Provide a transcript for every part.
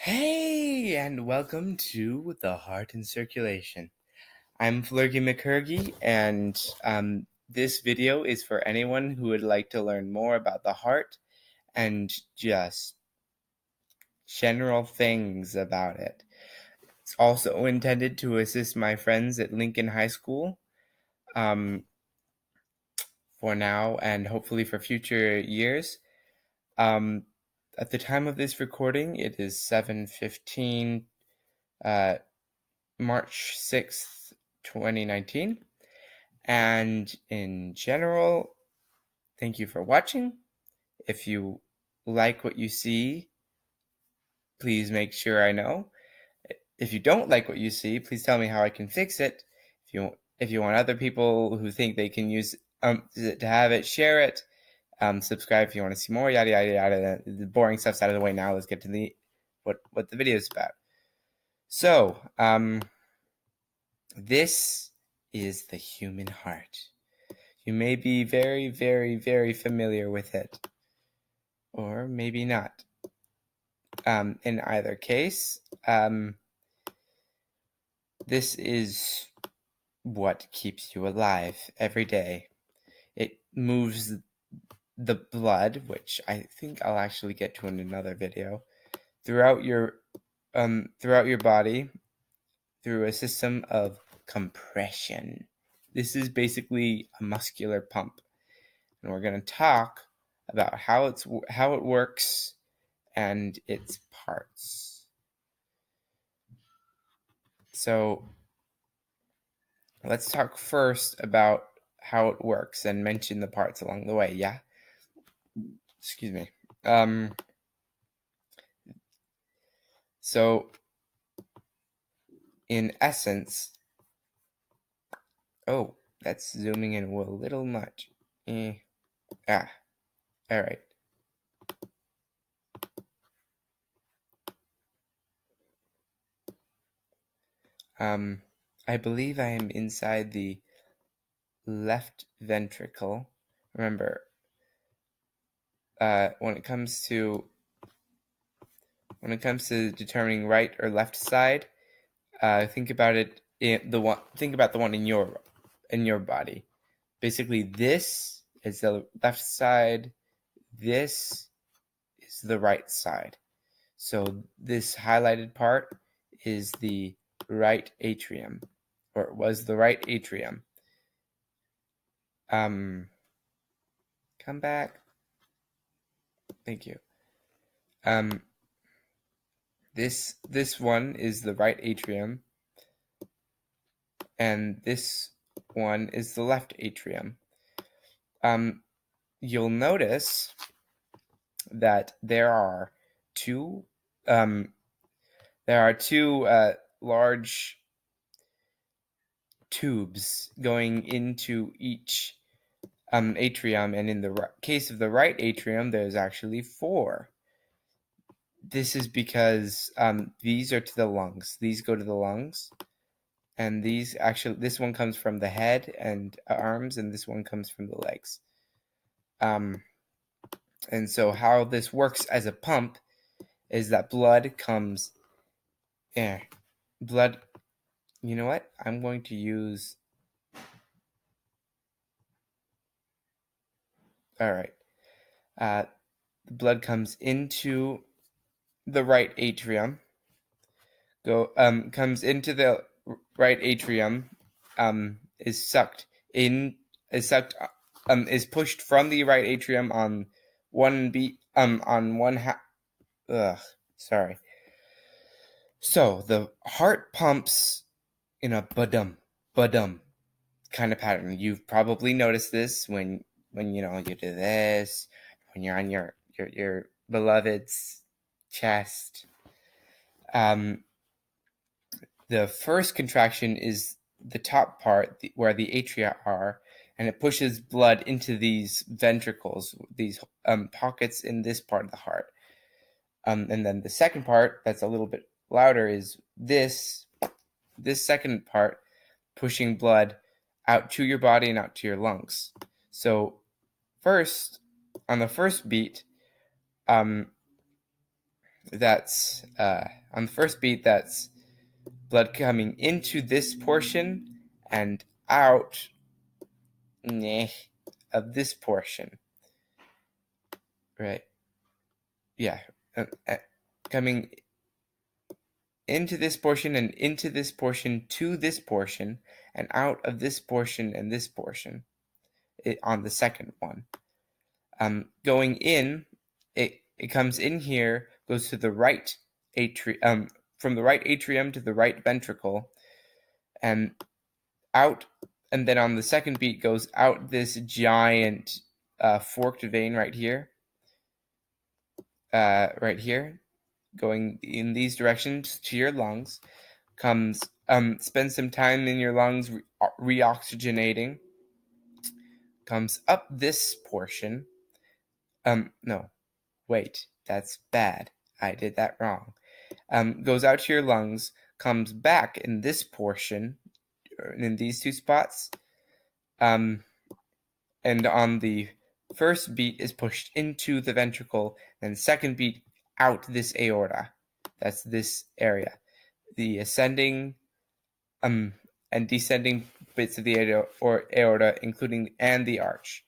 Hey, and welcome to The Heart in Circulation. I'm Flurgy McCurgy, and this video is for anyone who would like to learn more about the heart and just general things about it. It's also intended to assist my friends at Lincoln High School for now and hopefully for future years. At the time of this recording, it is 7:15 March 6th, 2019. And in general, thank you for watching. If you like what you see, please make sure I know. If you don't like what you see, please tell me how I can fix it. If you want other people who think they can use it to have it, share it. Subscribe if you want to see more. Yada yada yada. The boring stuff's out of the way now. Let's get to what the video is about. So, this is the human heart. You may be very, very, very familiar with it, or maybe not. In either case, this is what keeps you alive every day. It moves the blood, which I think I'll actually get to in another video, throughout your body through a system of compression. This is basically a muscular pump, and we're going to talk about how it works and its parts. So let's talk first about how it works and mention the parts along the way. Yeah? Excuse me. So in essence, oh, that's zooming in a little much. All right. I believe I am inside the left ventricle. Remember, when it comes to determining right or left side, think about the one in your body. Basically, this is the left side. This is the right side. So this highlighted part is the right atrium, or it was the right atrium. Come back. Thank you. This one is the right atrium, and this one is the left atrium. You'll notice that there are two large tubes going into each atrium, and in the case of the right atrium, there's actually 4. This is because these are to the lungs. These go to the lungs, and this one comes from the head and arms, and this one comes from the legs. And so how this works as a pump is that blood comes. Blood. You know what? I'm going to use. All right. The blood comes into the right atrium. Comes into the right atrium. Is pushed from the right atrium on one beat. On one half. Sorry. So the heart pumps in a ba-dum kind of pattern. You've probably noticed this when you do this, when you're on your beloved's chest. The first contraction is the top part where the atria are, and it pushes blood into these ventricles, these pockets in this part of the heart. And then the second part, that's a little bit louder, is this second part, pushing blood out to your body and out to your lungs. So first, on the first beat, that's on the first beat, that's blood coming into this portion and out of this portion. Right. Yeah. Coming into this portion and into this portion to this portion and out of this portion and this portion on the second one. Going in, it comes in here, goes to the right atrium, from the right atrium to the right ventricle, and out, and then on the second beat goes out this giant forked vein right here, going in these directions to your lungs, comes, spends some time in your lungs reoxygenating, comes up this portion, no, wait, that's bad, I did that wrong, goes out to your lungs, comes back in this portion, in these two spots, and on the first beat is pushed into the ventricle, and second beat out this aorta. That's this area. The ascending and descending bits of the aorta, including and the arch.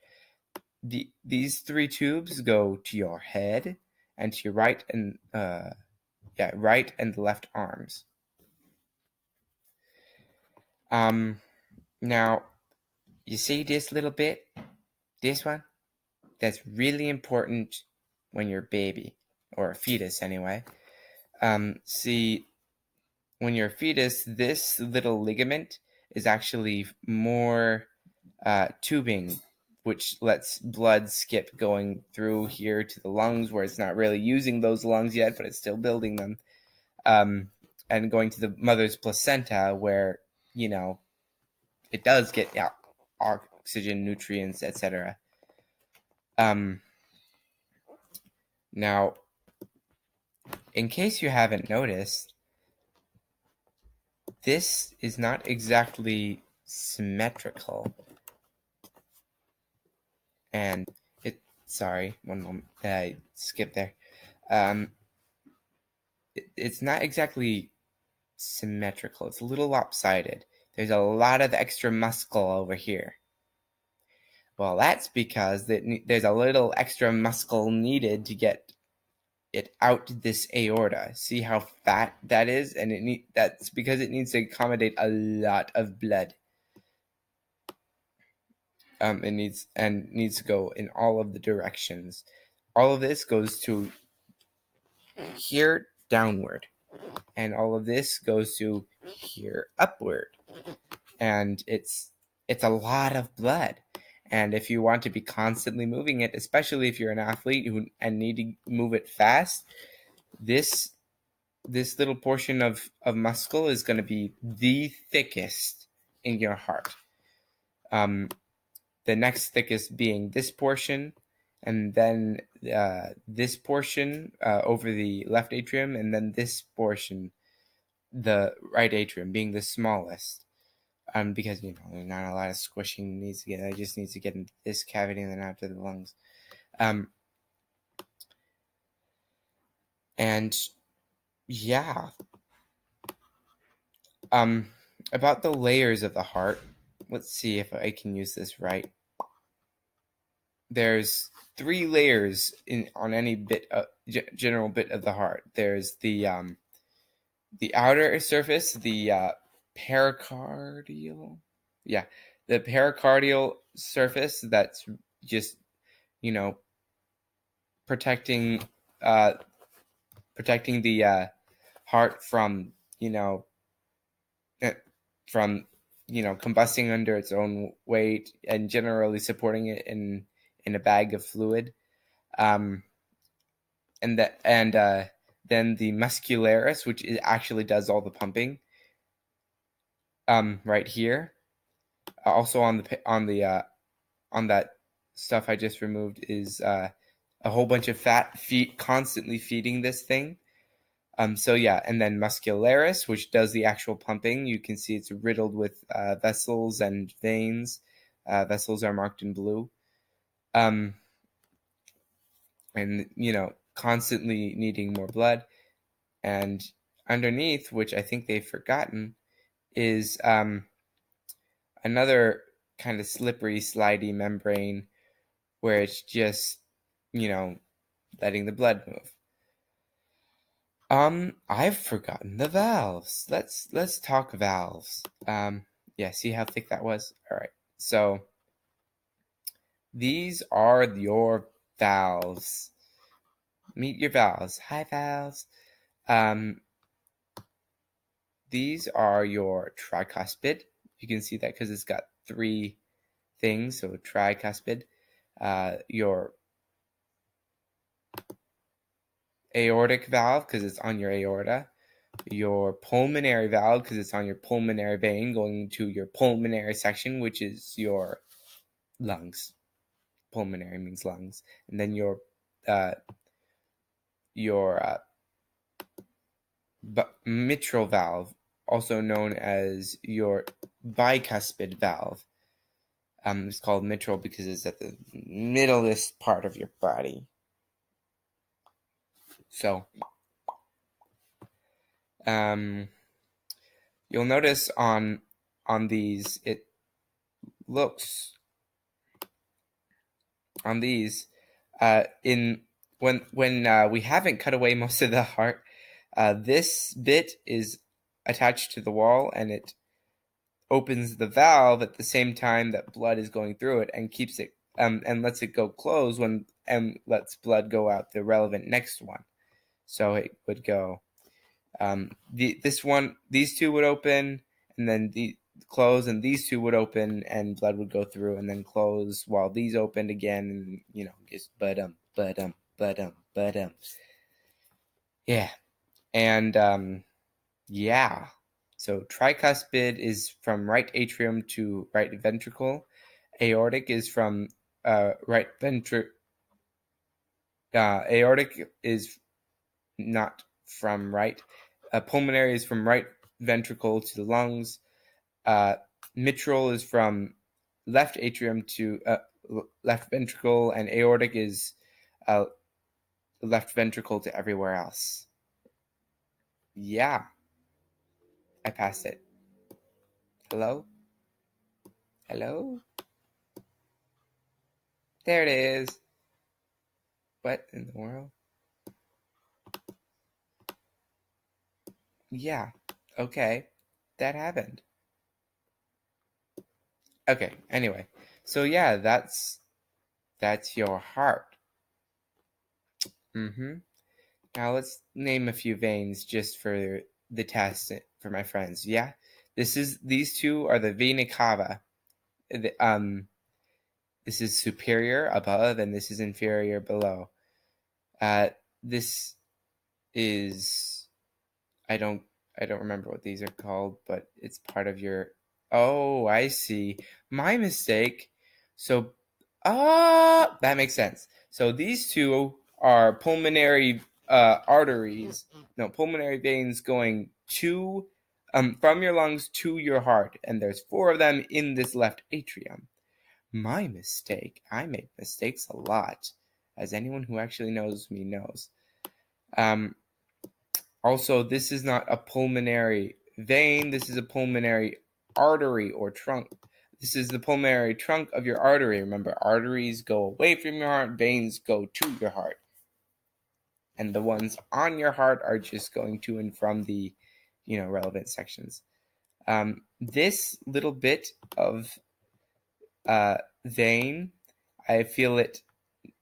These three tubes go to your head and to your right and right and left arms. Now, you see this little bit, this one? That's really important when you're a baby, or a fetus anyway. See, when you're a fetus, this little ligament is actually more tubing, which lets blood skip going through here to the lungs, where it's not really using those lungs yet, but it's still building them, and going to the mother's placenta, where, it does get oxygen, nutrients, etc. Now, in case you haven't noticed, this is not exactly symmetrical. And sorry, one moment, I skipped there. It's not exactly symmetrical. It's a little lopsided. There's a lot of extra muscle over here. Well, that's because there's a little extra muscle needed to get it out this aorta. See how fat that is? And that's because it needs to accommodate a lot of blood. It needs to go in all of the directions. All of this goes to here downward, and all of this goes to here upward. And it's a lot of blood. And if you want to be constantly moving it, especially if you're an athlete and need to move it fast, this little portion of muscle is going to be the thickest in your heart. The next thickest being this portion, and then this portion over the left atrium, and then this portion, the right atrium, being the smallest. Because there's not a lot of squishing needs to get. It just needs to get into this cavity and then out to the lungs. And yeah. About the layers of the heart. Let's see if I can use this right. There's 3 layers on any general bit of the heart. There's the outer surface, the pericardial, the pericardial surface, that's just protecting the heart from combusting under its own weight, and generally supporting it in a bag of fluid, and then the muscularis, which actually does all the pumping, right here. Also on that stuff I just removed is a whole bunch of fat constantly feeding this thing. And then muscularis, which does the actual pumping. You can see it's riddled with vessels and veins. Vessels are marked in blue. And constantly needing more blood. And underneath, which I think they've forgotten, is another kind of slippery, slidey membrane where it's just, letting the blood move. I've forgotten the valves. Let's talk valves. Yeah, see how thick that was? All right. So these are your valves. Meet your valves. Hi, valves. These are your tricuspid. You can see that because it's got 3 things. So tricuspid, your aortic valve because it's on your aorta, your pulmonary valve because it's on your pulmonary vein going to your pulmonary section, which is your lungs. Pulmonary means lungs. And then your mitral valve, also known as your bicuspid valve. It's called mitral because it's at the middlest part of your body. So, you'll notice on these, it looks on these in when we haven't cut away most of the heart. This bit is attached to the wall, and it opens the valve at the same time that blood is going through it, and keeps it and lets it go close and lets blood go out the relevant next one. So it would go these 2 would open, and then the close, and these 2 would open, and blood would go through, and then close while these opened again, and just yeah. And yeah. So tricuspid is from right atrium to right ventricle. Aortic is from right ventricle. Aortic is not from right. Pulmonary is from right ventricle to the lungs. Mitral is from left atrium to left ventricle, and aortic is left ventricle to everywhere else. Yeah. I passed it. Hello? Hello? There it is. What in the world? Yeah. Okay. That happened. Okay. Anyway. So yeah, that's your heart. Now let's name a few veins just for the test for my friends. Yeah. These 2 are the vena cava. This is superior above, and this is inferior below. This is I don't remember what these are called, but it's part of your. Oh, I see. My mistake. So, that makes sense. So these 2 are pulmonary arteries. No, pulmonary veins going to from your lungs to your heart, and there's 4 of them in this left atrium. My mistake. I make mistakes a lot, as anyone who actually knows me knows. Also, this is not a pulmonary vein. This is a pulmonary artery or trunk. This is the pulmonary trunk of your artery. Remember, arteries go away from your heart, veins go to your heart. And the ones on your heart are just going to and from the, relevant sections. This little bit of vein, I feel it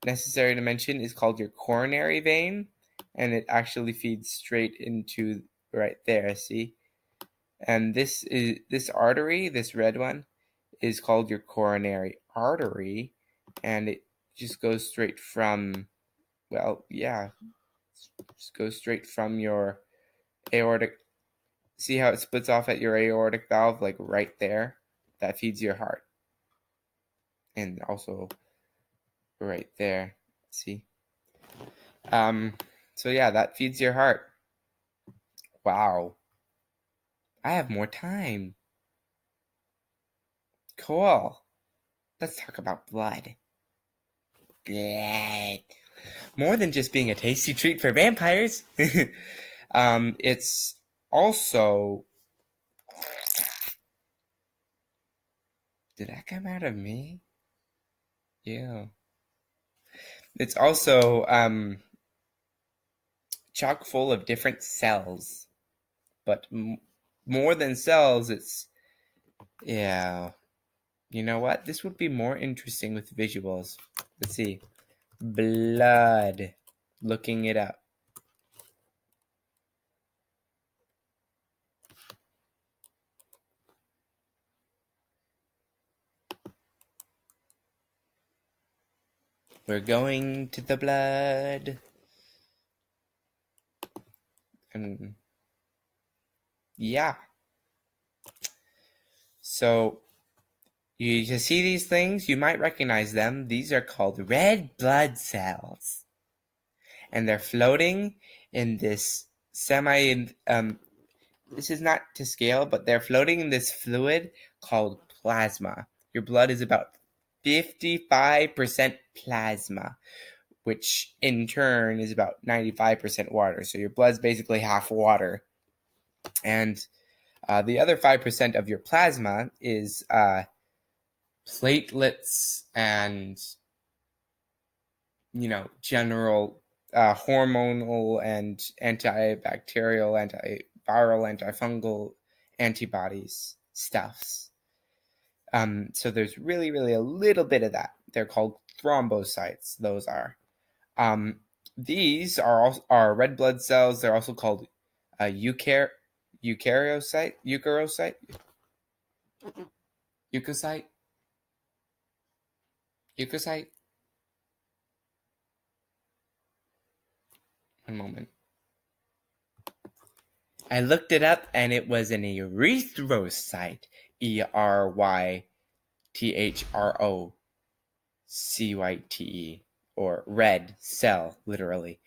necessary to mention, is called your coronary vein, and it actually feeds straight into right there, see? And this artery, this red one, is called your coronary artery, and it just goes straight from, just goes straight from your aortic. See how it splits off at your aortic valve, like right there? That feeds your heart. And also right there, see? So yeah, that feeds your heart. Wow. I have more time. Cool. Let's talk about blood. Blood. more than just being a tasty treat for vampires. It's also... Did that come out of me? Yeah. It's also chock full of different cells. But more than cells, it's... Yeah. You know what? This would be more interesting with visuals. Let's see. Blood. Looking it up. We're going to the blood. And yeah. So you see these things, you might recognize them. These are called red blood cells. And they're floating in this this is not to scale, but they're floating in this fluid called plasma. Your blood is about 55% plasma, which in turn is about 95% water. So your blood's basically half water. And the other 5% of your plasma is platelets and, general hormonal and antibacterial, antiviral, antifungal antibodies stuffs. So there's really, really a little bit of that. They're called thrombocytes. Those are. These are red blood cells. They're also called eukaryocyte. One moment. I looked it up and it was an erythrocyte. ERYTHROCYTE, or red cell, literally.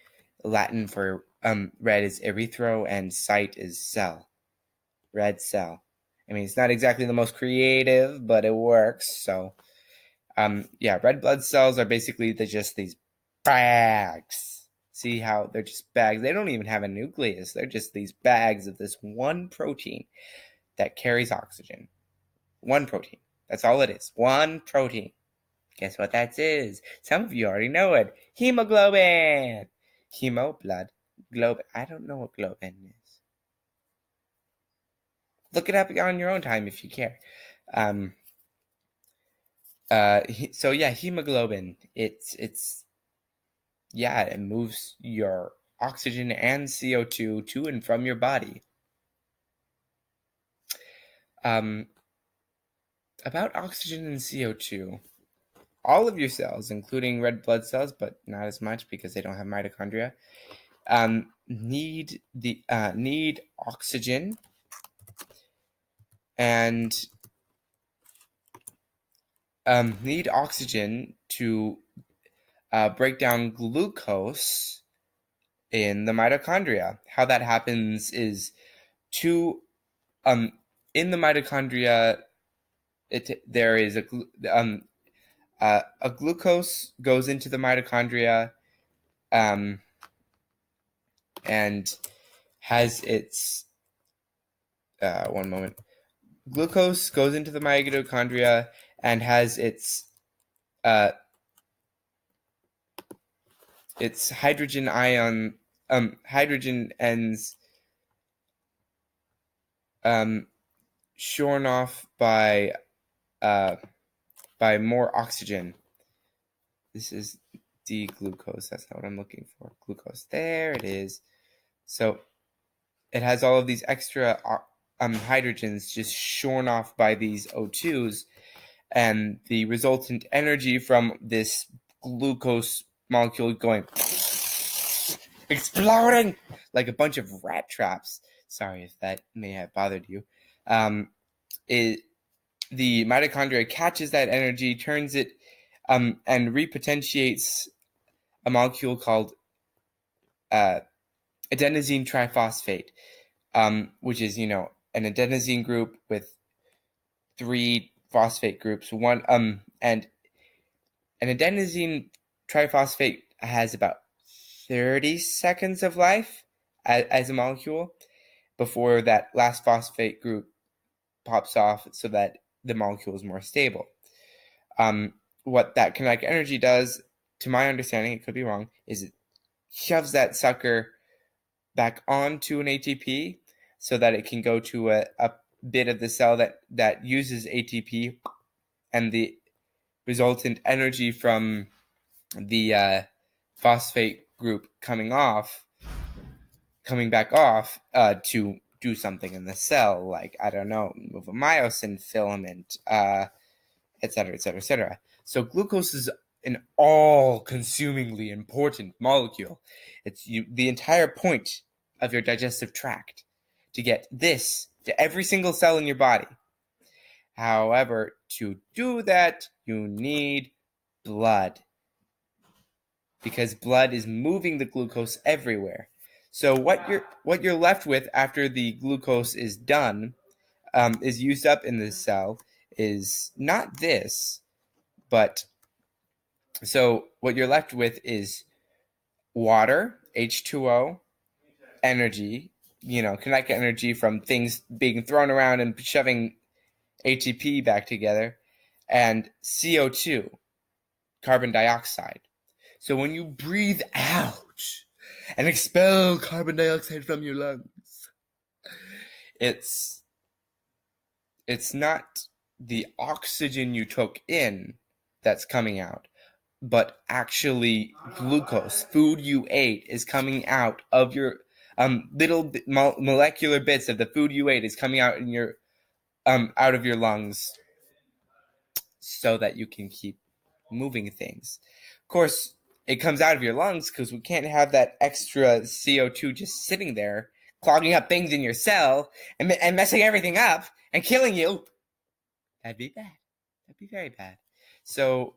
Latin for red is erythro and cyte is cell. Red cell. I mean, it's not exactly the most creative, but it works. So, red blood cells are basically just these bags. See how they're just bags? They don't even have a nucleus. They're just these bags of this one protein that carries oxygen. One protein. That's all it is. One protein. Guess what that is? Some of you already know it. Hemoglobin. Hemo, blood. Globin. I don't know what globin is. Look it up on your own time if you care. Hemoglobin. It moves your oxygen and CO2 to and from your body. About oxygen and CO2, all of your cells, including red blood cells, but not as much because they don't have mitochondria, need oxygen and need oxygen to break down glucose in the mitochondria. How that happens is in the mitochondria, there is a glucose goes into the mitochondria and has its one moment. Glucose goes into the mitochondria and has its hydrogen ends shorn off by more oxygen. This is D-glucose. That's not what I'm looking for. Glucose. There it is. So it has all of these extra hydrogens just shorn off by these O2s, and the resultant energy from this glucose molecule going exploding like a bunch of rat traps. Sorry if that may have bothered you. The mitochondria catches that energy, turns it, and repotentiates a molecule called adenosine triphosphate, which is, an adenosine group with 3 phosphate groups. And an adenosine triphosphate has about 30 seconds of life as a molecule before that last phosphate group pops off so that the molecule is more stable. What that kinetic energy does, to my understanding, it could be wrong, is it shoves that sucker back onto an ATP so that it can go to a bit of the cell that uses ATP, and the resultant energy from the phosphate group coming back off to do something in the cell, like, I don't know, move a myosin filament, etc., etc., etc. So glucose is an all-consumingly important molecule. It's the entire point of your digestive tract to get this to every single cell in your body. However, to do that, you need blood, because blood is moving the glucose everywhere. So what you're left with after the glucose is done, is used up in the cell, is not this, but so what you're left with is water, H2O, energy, kinetic energy from things being thrown around and shoving ATP back together, and CO2, carbon dioxide. So when you breathe out and expel carbon dioxide from your lungs, it's not the oxygen you took in that's coming out, but actually glucose, food you ate, is coming out of your little molecular bits of the food you ate is coming out in your out of your lungs so that you can keep moving things. Of course, it comes out of your lungs because we can't have that extra CO2 just sitting there clogging up things in your cell and messing everything up and killing you. That'd be bad. That'd be very bad. So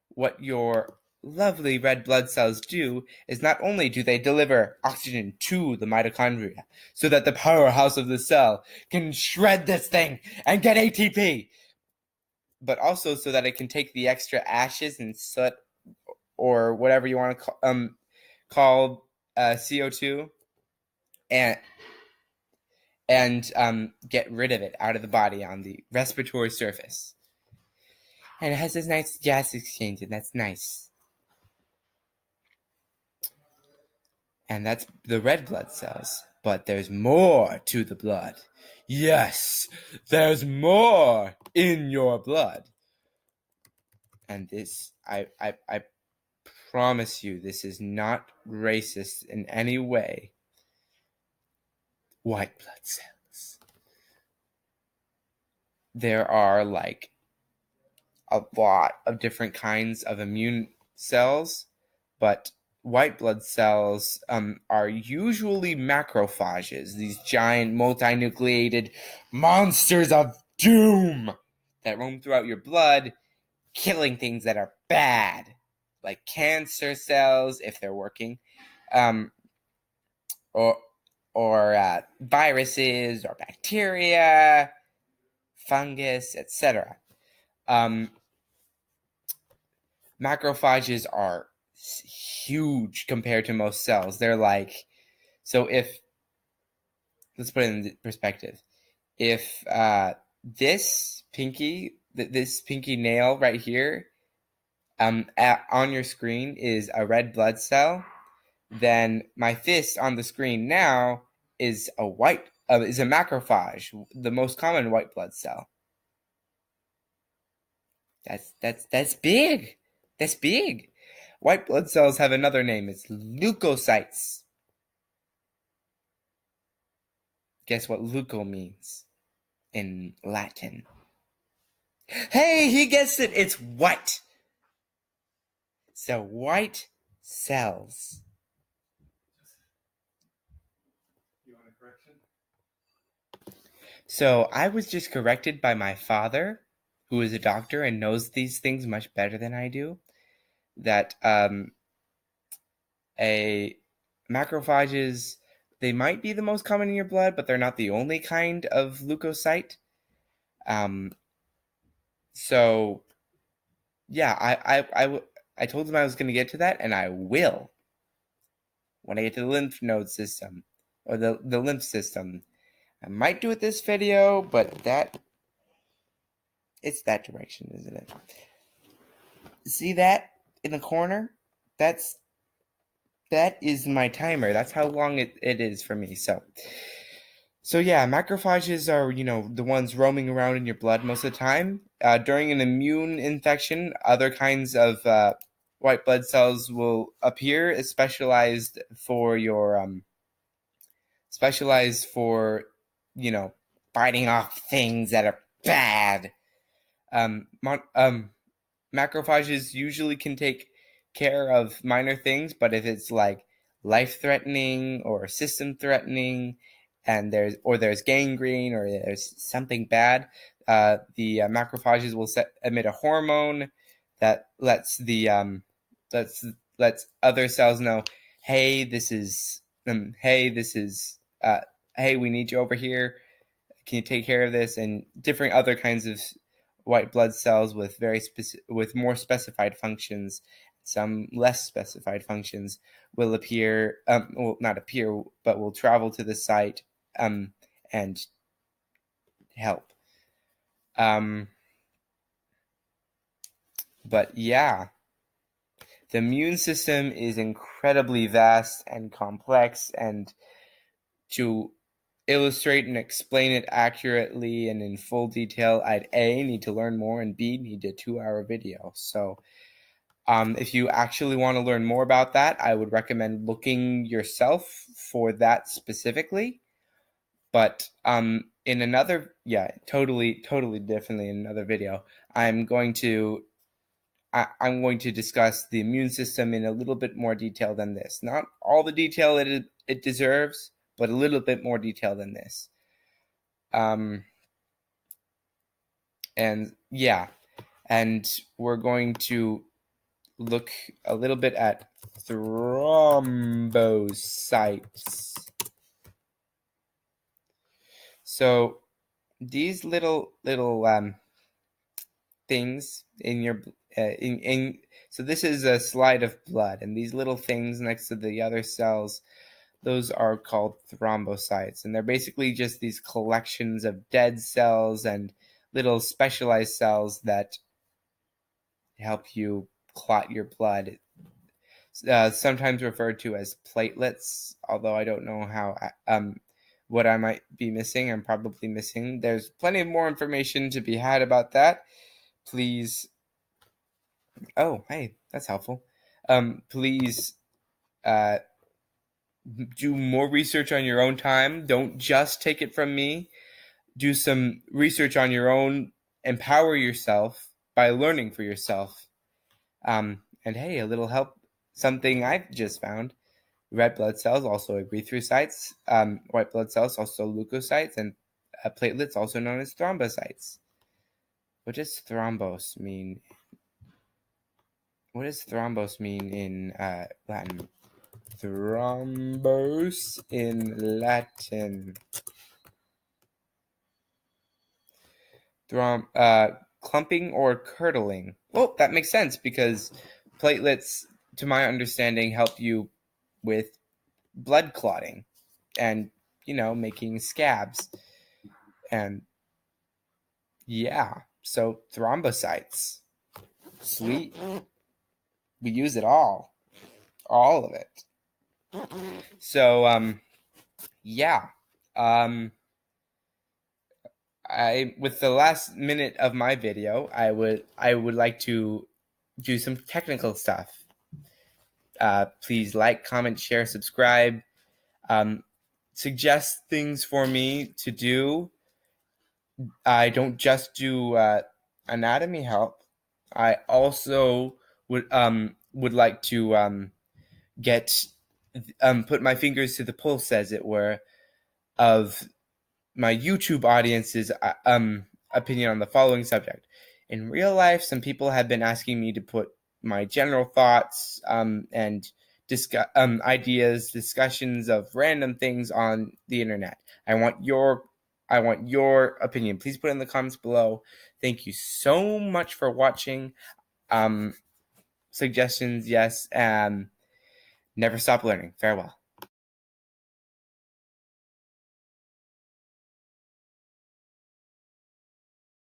what your lovely red blood cells do is not only do they deliver oxygen to the mitochondria so that the powerhouse of the cell can shred this thing and get ATP, but also so that it can take the extra ashes and soot or whatever you want to call CO2 and get rid of it out of the body on the respiratory surface. And it has this nice gas exchange, and that's nice. And that's the red blood cells. But there's more to the blood. Yes, there's more in your blood. And this, I promise you, this is not racist in any way. White blood cells. There are like a lot of different kinds of immune cells, but white blood cells are usually macrophages, these giant multinucleated monsters of doom that roam throughout your blood, killing things that are bad, like cancer cells if they're working, or viruses or bacteria, fungus, etc. Macrophages are huge compared to most cells. They're like, so if, let's put it in perspective. If this pinky nail right here on your screen is a red blood cell, then my fist on the screen now is a macrophage, the most common white blood cell. That's big. That's big. White blood cells have another name. It's leukocytes. Guess what leuko means in Latin? Hey, he gets it. It's white. So white cells. You want a correction? So I was just corrected by my father, who is a doctor and knows these things much better than I do, that macrophages, they might be the most common in your blood, but they're not the only kind of leukocyte. So yeah, I told him I was going to get to that, and I will. When I get to the lymph node system, or the lymph system. I might do it this video, but it's that direction, isn't it? See that in the corner? That is my timer. That's how long it is for me. So yeah, macrophages are, the ones roaming around in your blood most of the time. During an immune infection, other kinds of white blood cells will appear, specialized for fighting off things that are bad. Macrophages usually can take care of minor things, but if it's like life-threatening or system-threatening, and there's gangrene or there's something bad, the macrophages will emit a hormone that lets other cells know, hey, hey, we need you over here. Can you take care of this? And different other kinds of white blood cells with with more specified functions, some less specified functions, will appear. Will not appear, but will travel to the site and help. But yeah, the immune system is incredibly vast and complex, and to illustrate and explain it accurately and in full detail, I'd A, need to learn more, and B, need a 2-hour video. So if you actually want to learn more about that, I would recommend looking yourself for that specifically. But in another, totally definitely in another video, I'm going to discuss the immune system in a little bit more detail than this. Not all the detail it deserves, but a little bit more detail than this. And we're going to look a little bit at thrombocytes. So these little things in your so this is a slide of blood, and these little things next to the other cells, those are called thrombocytes, and they're basically just these collections of dead cells and little specialized cells that help you clot your blood. Sometimes referred to as platelets, although I don't know how what I might be missing. I'm probably missing. There's plenty of more information to be had about that. Please. Oh, hey, that's helpful. Please do more research on your own time. Don't just take it from me. Do some research on your own. Empower yourself by learning for yourself. And hey, a little help. Something I've just found. Red blood cells, also erythrocytes. White blood cells, also leukocytes. And platelets, also known as thrombocytes. What does thrombos mean? What does thrombos mean in Latin? Thrombos in Latin. Clumping or curdling. Well, that makes sense because platelets, to my understanding, help you with blood clotting and, making scabs. And yeah, so thrombocytes. Sweet. We use it all of it. So, with the last minute of my video, I would like to do some technical stuff. Please like, comment, share, subscribe. Suggest things for me to do. I don't just do anatomy help. I also would like to put my fingers to the pulse, as it were, of my YouTube audience's opinion on the following subject. In real life, some people have been asking me to put my general thoughts and ideas, discussions of random things on the internet. I want your opinion. Please put it in the comments below. Thank you so much for watching. suggestions, yes. Never stop learning. Farewell.